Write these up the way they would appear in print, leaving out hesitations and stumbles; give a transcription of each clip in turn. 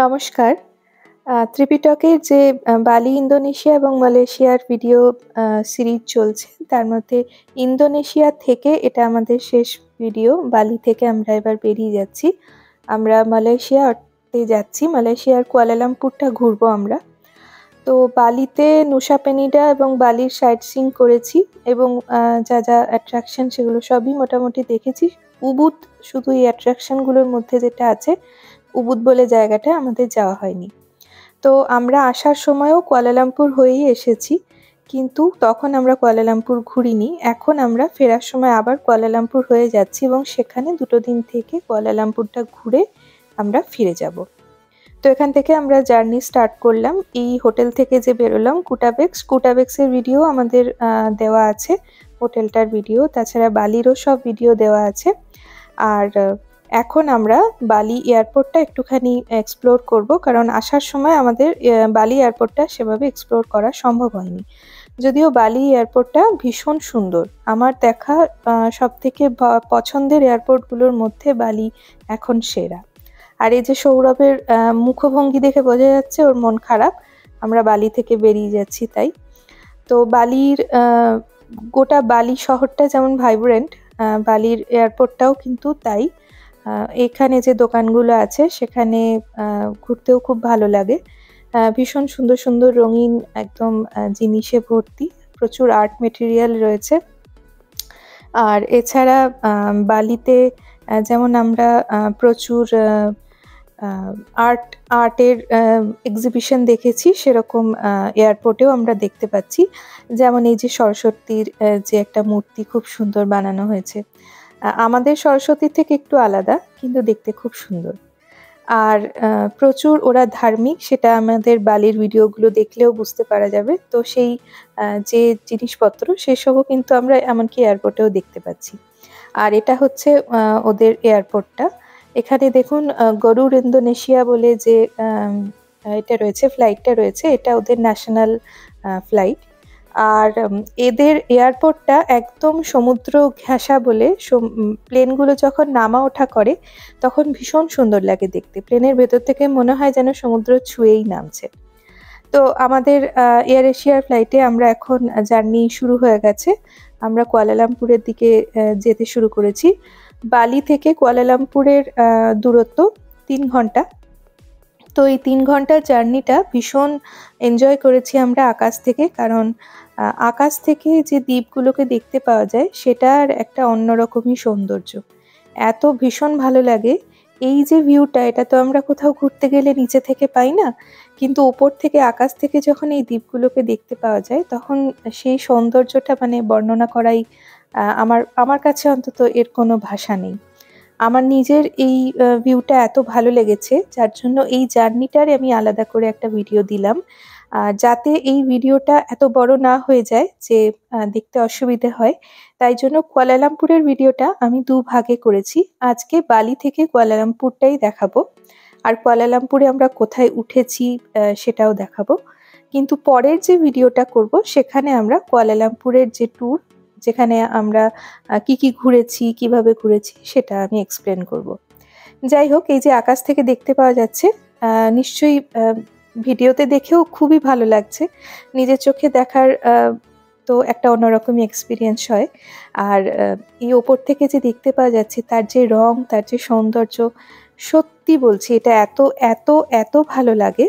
নমস্কার। ত্রিপিটকের যে বালি, ইন্দোনেশিয়া এবং মালয়েশিয়ার ভিডিও সিরিজ চলছে, তার মধ্যে ইন্দোনেশিয়া থেকে এটা আমাদের শেষ ভিডিও। বালি থেকে আমরা এবার বেরিয়ে যাচ্ছি। আমরা মালয়েশিয়াতে যাচ্ছি। মালয়েশিয়ার কুয়ালালামপুরটা ঘুরবো আমরা। তো বালিতে নুসা পেনিডা এবং বালির সাইট সিইং করেছি এবং যা অ্যাট্রাকশন সেগুলো সবই মোটামুটি দেখেছি। উবুদ শুধু এই অ্যাট্রাকশনগুলোর মধ্যে যেটা আছে, উবুদ বলে জায়গাটা আমাদের যাওয়া হয়নি। তো আমরা আসার সময়ও কুয়ালালামপুর হয়েই এসেছি, কিন্তু তখন আমরা কুয়ালালামপুর ঘুরিনি। এখন আমরা ফেরার সময় আবার কুয়ালালামপুর হয়ে যাচ্ছি এবং সেখানে 2 দিন থেকে কুয়ালালামপুরটা ঘুরে আমরা ফিরে যাব। তো এখান থেকে আমরা জার্নি স্টার্ট করলাম। এই হোটেল থেকে যে বেরোলাম কুটাবেক্সের ভিডিও আমাদের দেওয়া আছে, হোটেলটার ভিডিও। তাছাড়া বালিরও সব ভিডিও দেওয়া আছে। আর এখন আমরা বালি এয়ারপোর্টটা একটুখানি এক্সপ্লোর করব, কারণ আসার সময় আমাদের বালি এয়ারপোর্টটা সেভাবে এক্সপ্লোর করা সম্ভব হয়নি। যদিও বালি এয়ারপোর্টটা ভীষণ সুন্দর, আমার দেখা সবথেকে পছন্দের এয়ারপোর্টগুলোর মধ্যে বালি এখন সেরা। আর এই যে সৌরভের মুখভঙ্গি দেখে বোঝা যাচ্ছে ওর মন খারাপ, আমরা বালি থেকে বেরিয়ে যাচ্ছি তাই। তো বালির গোটা বালি শহরটা যেমন ভাইব্রেন্ট, বালির এয়ারপোর্টটাও কিন্তু তাই। এখানে যে দোকানগুলো আছে সেখানে ঘুরতেও খুব ভালো লাগে। ভীষণ সুন্দর সুন্দর রঙিন একদম জিনিসে ভর্তি, প্রচুর আর্ট মেটেরিয়াল রয়েছে। আর এছাড়া বালিতে যেমন আমরা প্রচুর আর্টের এক্সিবিশন দেখেছি, সেরকম এয়ারপোর্টেও আমরা দেখতে পাচ্ছি। যেমন এই যে সরস্বতীর যে একটা মূর্তি খুব সুন্দর বানানো হয়েছে। আমাদের সরস্বতীর থেকে একটু আলাদা, কিন্তু দেখতে খুব সুন্দর। আর প্রচুর ওরা ধার্মিক, সেটা আমাদের বালির ভিডিওগুলো দেখলেও বুঝতে পারা যাবে। তো সেই যে জিনিসপত্র সেসবও কিন্তু আমরা এমনকি এয়ারপোর্টেও দেখতে পাচ্ছি। আর এটা হচ্ছে ওদের এয়ারপোর্টটা। এখানে দেখুন গরুর ইন্দোনেশিয়া বলে যে এটা রয়েছে, ফ্লাইটটা রয়েছে, এটা ওদের ন্যাশনাল ফ্লাইট। আর এদের এয়ারপোর্টটা একদম সমুদ্র ঘেঁষা বলে প্লেনগুলো যখন নামা ওঠা করে তখন ভীষণ সুন্দর লাগে দেখতে। প্লেনের ভেতর থেকে মনে হয় যেন সমুদ্র ছুঁয়েই নামছে। তো আমাদের এয়ার এশিয়ার ফ্লাইটে আমরা এখন জার্নি শুরু হয়ে গেছে। আমরা কুয়ালালামপুরের দিকে যেতে শুরু করেছি। বালি থেকে কুয়ালালামপুরের দূরত্ব 3 ঘন্টা। তো এই 3 ঘন্টার জার্নিটা ভীষণ এনজয় করেছি আমরা আকাশ থেকে, কারণ আকাশ থেকে যে দ্বীপগুলোকে দেখতে পাওয়া যায় সেটার একটা অন্যরকমই সৌন্দর্য। এত ভীষণ ভালো লাগে। এই যে ভিউটা, এটা তো আমরা কোথাও ঘুরতে গেলে নিচে থেকে পাই না, কিন্তু ওপর থেকে আকাশ থেকে যখন এই দ্বীপগুলোকে দেখতে পাওয়া যায় তখন সেই সৌন্দর্যটা মানে বর্ণনা করাই আমার কাছে অন্তত এর কোনো ভাষা নেই। আমার নিজের এই ভিউটা এত ভালো লেগেছে, যার জন্য এই জার্নিটার আমি আলাদা করে একটা ভিডিও দিলাম। যাতে এই ভিডিওটা এত বড় না হয়ে যায় যে দেখতে অসুবিধে হয়, তাই জন্য কুয়ালালামপুরের ভিডিওটা আমি 2 ভাগে করেছি। আজকে বালি থেকে কুয়ালালামপুরটাই দেখাবো, আর কুয়ালালামপুরে আমরা কোথায় উঠেছি সেটাও দেখাবো। কিন্তু পরের যে ভিডিওটা করব সেখানে আমরা কুয়ালালামপুরের যে ট্যুর, যেখানে আমরা কি ঘুরেছি, কিভাবে ঘুরেছি সেটা আমি এক্সপ্লেন করব। যাই হোক, এই যে আকাশ থেকে দেখতে পাওয়া যাচ্ছে, নিশ্চয়ই ভিডিওতে দেখেও খুবই ভালো লাগছে। নিজের চোখে দেখার তো একটা অন্যরকমই এক্সপিরিয়েন্স হয়। আর এই ওপর থেকে যে দেখতে পাওয়া যাচ্ছে তার যে রং, তার যে সৌন্দর্য, সত্যি বলছি এটা এত ভালো লাগে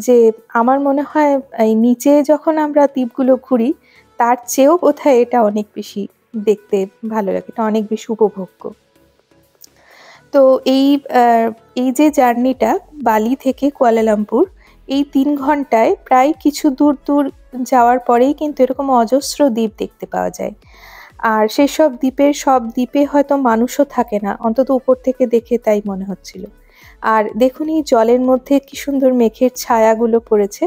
যে আমার মনে হয় এই নিচে যখন আমরা দ্বীপগুলো ঘুরি তার চেয়েও বোধহয় এটা অনেক বেশি দেখতে ভালো লাগে, এটা অনেক বেশি উপভোগ্য। তো এই যে জার্নিটা বালি থেকে কুয়ালালামপুর, এই 3 ঘন্টায় প্রায় কিছু দূর যাওয়ার পরেই কিন্তু এরকম অজস্র দ্বীপ দেখতে পাওয়া যায়। আর সেসব সব দ্বীপে হয়তো মানুষও থাকে না, অন্তত উপর থেকে দেখে তাই মনে হচ্ছিল। আর দেখুন এই জলের মধ্যে কি সুন্দর মেঘের ছায়াগুলো পড়েছে,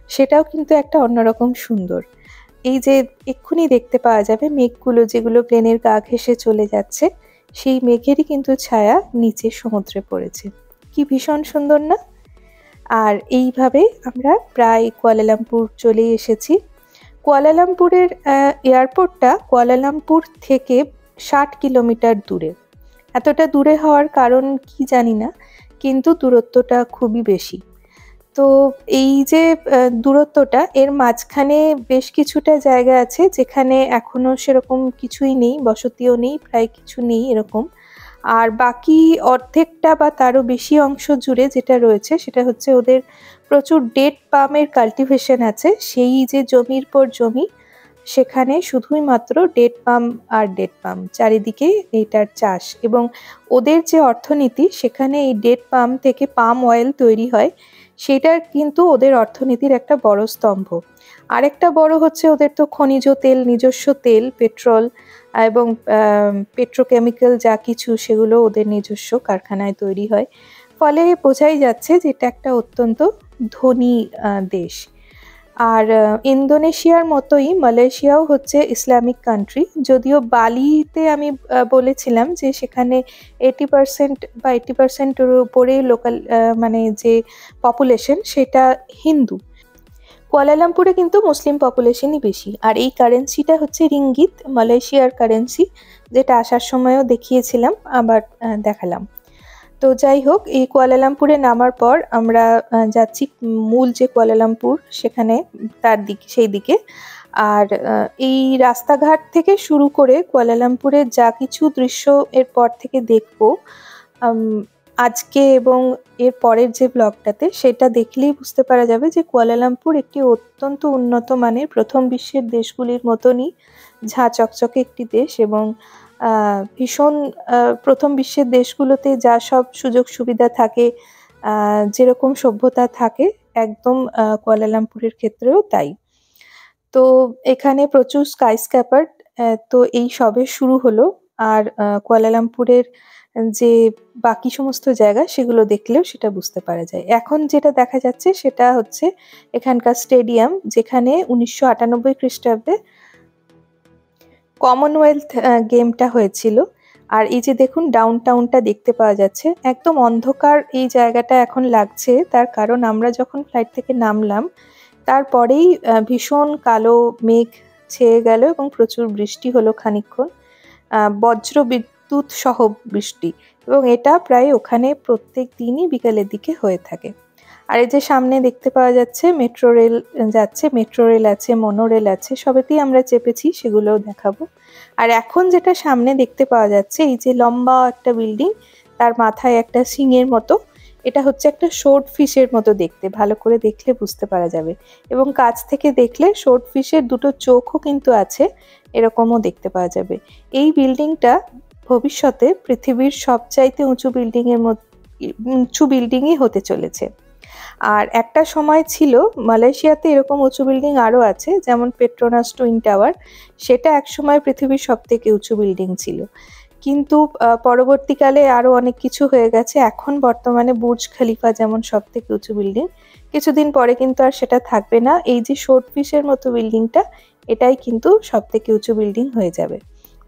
সেটাও কিন্তু একটা অন্যরকম সুন্দর। এই যে এক্ষুনি দেখতে পাওয়া যাবে মেঘগুলো যেগুলো প্লেনের গা ঘেঁষে চলে যাচ্ছে, সেই মেঘেরই কিন্তু ছায়া নিচে সমুদ্রে পড়েছে। কি ভীষণ সুন্দর না? আর এইভাবে আমরা প্রায় কুয়ালালামপুর চলে এসেছি। কুয়ালালামপুরের এয়ারপোর্টটা কুয়ালালামপুর থেকে 60 কিলোমিটার দূরে। এতটা দূরে হওয়ার কারণ কি জানি না, কিন্তু দূরত্বটা খুবই বেশি। তো এই যে দূরত্বটা, এর মাঝখানে বেশ কিছুটা জায়গা আছে যেখানে এখনো সেরকম কিছুই নেই, বসতিও নেই, প্রায় কিছু নেই এরকম। আর বাকি অর্ধেকটা বা তারও বেশি অংশ জুড়ে যেটা রয়েছে সেটা হচ্ছে ওদের প্রচুর ডেট পামের কাল্টিভেশন আছে। সেই যে জমির পর জমি, সেখানে শুধুই মাত্র ডেট পাম আর ডেট পাম, চারিদিকে এইটার চাষ। এবং ওদের যে অর্থনীতি, সেখানে এই ডেট পাম থেকে পাম অয়েল তৈরি হয়, সেটার কিন্তু ওদের অর্থনীতির একটা বড় স্তম্ভ। আরেকটা বড় হচ্ছে ওদের তো খনিজ তেল, নিজস্ব তেল, পেট্রোল এবং পেট্রোকেমিক্যাল যা কিছু, সেগুলো ওদের নিজস্ব কারখানায় তৈরি হয়। ফলে বোঝাই যাচ্ছে যে এটা একটা অত্যন্ত ধনী দেশ। আর ইন্দোনেশিয়ার মতোই মালয়েশিয়াও হচ্ছে ইসলামিক কান্ট্রি। যদিও বালিতে আমি বলেছিলাম যে সেখানে 80% বা 80%-এর উপরে লোকাল মানে যে পপুলেশন সেটা হিন্দু। কুয়ালালামপুরে কিন্তু মুসলিম পপুলেশনই বেশি। আর এই কারেন্সিটা হচ্ছে রিঙ্গিত, মালয়েশিয়ার কারেন্সি, যেটা আসার সময়ও দেখিয়েছিলাম, আবার দেখালাম। তো যাই হোক, এই কুয়ালালামপুরে নামার পর আমরা যাচ্ছি মূল যে কুয়ালালামপুর, সেখানে সেই দিকে। আর এই রাস্তাঘাট থেকে শুরু করে কুয়ালালামপুরের যা কিছু দৃশ্য এর পর থেকে দেখবো আজকে এবং এর পরের যে ব্লগটাতে, সেটা দেখলেই বুঝতে পারা যাবে যে কুয়ালালামপুর একটি অত্যন্ত উন্নত মানের প্রথম বিশ্বের দেশগুলির মতনই ঝাঁ চকচকে একটি দেশ। এবং ভীষণ প্রথম বিশ্বের দেশগুলোতে যা সব সুযোগ সুবিধা থাকে, যেরকম সভ্যতা থাকে, একদম কুয়ালালামপুরের ক্ষেত্রেও তাই। তো এখানে প্রচুর স্কাইস্ক্র্যাপার, তো এই সবে শুরু হলো। আর কুয়ালালামপুরের যে বাকি সমস্ত জায়গা, সেগুলো দেখলেও সেটা বুঝতে পারা যায়। এখন যেটা দেখা যাচ্ছে সেটা হচ্ছে এখানকার স্টেডিয়াম, যেখানে 1998 খ্রিস্টাব্দে কমনওয়েলথ গেমটা হয়েছিল। আর এই যে দেখুন ডাউন টাউনটা দেখতে পাওয়া যাচ্ছে, একদম অন্ধকার এই জায়গাটা এখন লাগছে। তার কারণ আমরা যখন ফ্লাইট থেকে নামলাম, তারপরেই ভীষণ কালো মেঘ ছেয়ে গেল এবং প্রচুর বৃষ্টি হলো খানিকক্ষণ, বজ্র বিদ্যুৎ সহ বৃষ্টি। এবং এটা প্রায় ওখানে প্রত্যেক দিনই বিকালের দিকে হয়ে থাকে। আর এই যে সামনে দেখতে পাওয়া যাচ্ছে মেট্রো রেল যাচ্ছে, মেট্রো রেল আছে, মনোরেল আছে, সবেতেই আমরা চেপেছি, সেগুলোও দেখাবো। আর এখন যেটা সামনে দেখতে পাওয়া যাচ্ছে, এই যে লম্বা একটা বিল্ডিং, তার মাথায় একটা শিঙের মতো, এটা হচ্ছে একটা শোর্ট ফিশের মতো দেখতে, ভালো করে দেখলে বুঝতে পারা যাবে। এবং কাছ থেকে দেখলে শোর্ট ফিশের দুটো চোখও কিন্তু আছে, এরকমও দেখতে পাওয়া যাবে। এই বিল্ডিংটা ভবিষ্যতে পৃথিবীর সবচাইতে উঁচু বিল্ডিংই হতে চলেছে। আর একটা সময় ছিল মালয়েশিয়াতে এরকম উঁচু বিল্ডিং আরও আছে, যেমন পেট্রোনাস টুইন টাওয়ার, সেটা একসময় পৃথিবীর সবথেকে উঁচু বিল্ডিং ছিল। কিন্তু পরবর্তীকালে আরও অনেক কিছু হয়ে গেছে। এখন বর্তমানে বুর্জ খলিফা যেমন সবথেকে উঁচু বিল্ডিং, কিছুদিন পরে কিন্তু আর সেটা থাকবে না। এই যে শোর্ট ফিশের মতো বিল্ডিংটা, এটাই কিন্তু সবথেকে উঁচু বিল্ডিং হয়ে যাবে।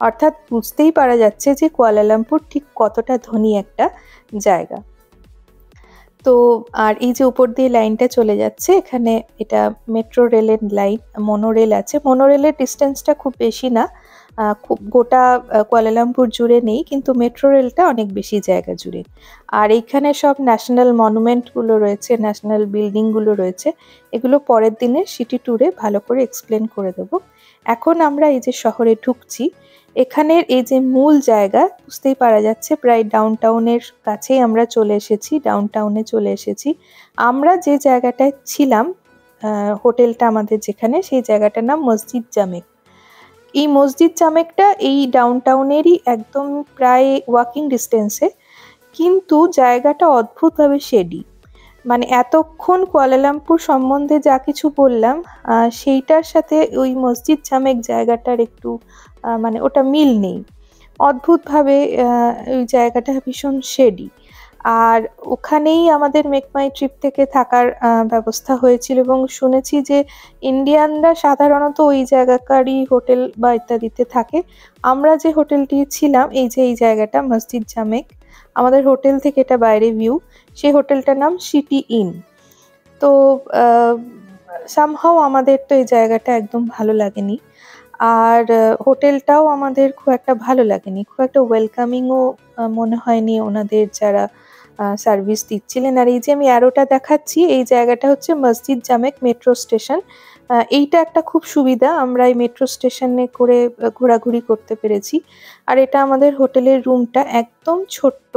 অর্থাৎ বুঝতেই পারা যাচ্ছে যে কুয়ালালামপুর ঠিক কতটা ধনী একটা জায়গা। তো আর এই যে উপর দিয়ে লাইনটা চলে যাচ্ছে, এখানে এটা মেট্রো রেলের লাইন, মনোরেল আছে। মনোরেলের ডিস্টেন্সটা খুব বেশি না, খুব গোটা কুয়ালালামপুর জুড়ে নেই, কিন্তু মেট্রো রেলটা অনেক বেশি জায়গা জুড়ে। আর এইখানে সব ন্যাশনাল মনুমেন্টগুলো রয়েছে, ন্যাশনাল বিল্ডিংগুলো রয়েছে, এগুলো পরের দিনে সিটি ট্যুরে ভালো করে এক্সপ্লেন করে দেবো। এখন আমরা এই যে শহরে ঢুকছি, এখানের এই যে মূল জায়গা, বুঝতেই পারা যাচ্ছে প্রায় ডাউন টাউনের কাছেই আমরা চলে এসেছি, ডাউন টাউনে চলে এসেছি। আমরা যে জায়গাটায় ছিলাম, হোটেলটা আমাদের যেখানে, সেই জায়গাটার নাম মসজিদ জামেক। এই মসজিদ জামেকটা এই ডাউন টাউনেরই একদম প্রায় ওয়াকিং ডিস্টেন্সে, কিন্তু জায়গাটা অদ্ভুতভাবে শেডি। মানে এতক্ষণ কুয়ালালামপুর সম্বন্ধে যা কিছু বললাম, সেইটার সাথে ওই মসজিদ জামেক জায়গাটার একটু মানে ওটা মিল নেই। অদ্ভুতভাবে ওই জায়গাটা ভীষণ শেডি। আর ওখানেই আমাদের মেক মাই ট্রিপ থেকে থাকার ব্যবস্থা হয়েছিল। এবং শুনেছি যে ইন্ডিয়ানরা সাধারণত ওই জায়গাকারই হোটেল বা ইত্যাদিতে থাকে। আমরা যে হোটেলটি ছিলাম, এই যে এই জায়গাটা মসজিদ জামেক, আমাদের হোটেল থেকে এটা বাইরে ভিউ, সেই হোটেলটার নাম সিটি ইন। তো সামহাও আমাদের তো এই জায়গাটা একদম ভালো লাগেনি। আর হোটেলটাও আমাদের খুব একটা ভালো লাগেনি, খুব একটা ওয়েলকামিংও মনে হয়নি ওনাদের যারা সার্ভিস দিচ্ছিলেন। আর এই যে আমি অ্যারোটা দেখাচ্ছি, এই জায়গাটা হচ্ছে মসজিদ জামেক মেট্রো স্টেশন। এইটা একটা খুব সুবিধা, আমরা এই মেট্রো স্টেশনে করে ঘোরাঘুরি করতে পেরেছি। আর এটা আমাদের হোটেলের রুমটা, একদম ছোট্ট,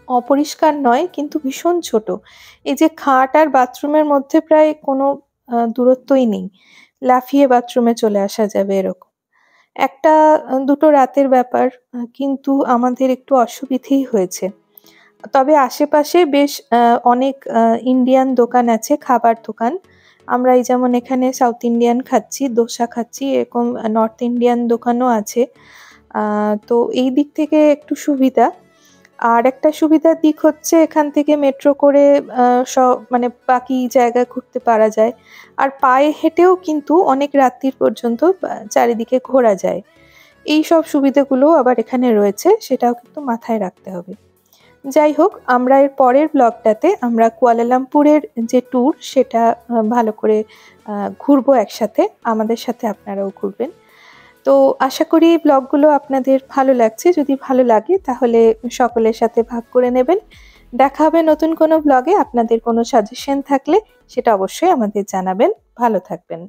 অপরিষ্কার নয় কিন্তু ভীষণ ছোট। এই যে খাট আর বাথরুমের মধ্যে প্রায় কোনো দূরত্বই নেই। লাফিয়ে বাথরুমে চলে আসা যাবে এরকম। একটা দুটো রাতের ব্যাপার, কিন্তু আমাদের একটু অসুবিধেই হয়েছে। তবে আশেপাশে বেশ অনেক ইন্ডিয়ান দোকান আছে, খাবার দোকান। আমরা এই যেমন এখানে সাউথ ইন্ডিয়ান খাচ্ছি, দোসা খাচ্ছি, এরকম নর্থ ইন্ডিয়ান দোকানও আছে। তো এই দিক থেকে একটু সুবিধা। আর একটা সুবিধার দিক হচ্ছে এখান থেকে মেট্রো করে মানে বাকি জায়গায় ঘুরতে পারা যায়। আর পায়ে হেঁটেও কিন্তু অনেক রাত্তির পর্যন্ত চারিদিকে ঘোরা যায়। এইসব সুবিধাগুলোও আবার এখানে রয়েছে, সেটাও কিন্তু মাথায় রাখতে হবে। যাই হোক, আমরা এর পরের ব্লগটাতে আমরা কুয়ালালামপুরের যে ট্যুর সেটা ভালো করে ঘুরবো একসাথে। আমাদের সাথে আপনারাও ঘুরবেন। তো আশা করি এই ব্লগগুলো আপনাদের ভালো লাগছে। যদি ভালো লাগে তাহলে সকলের সাথে ভাগ করে নেবেন। দেখা হবে নতুন কোনো ব্লগে। আপনাদের কোনো সাজেশন থাকলে সেটা অবশ্যই আমাদের জানাবেন। ভালো থাকবেন।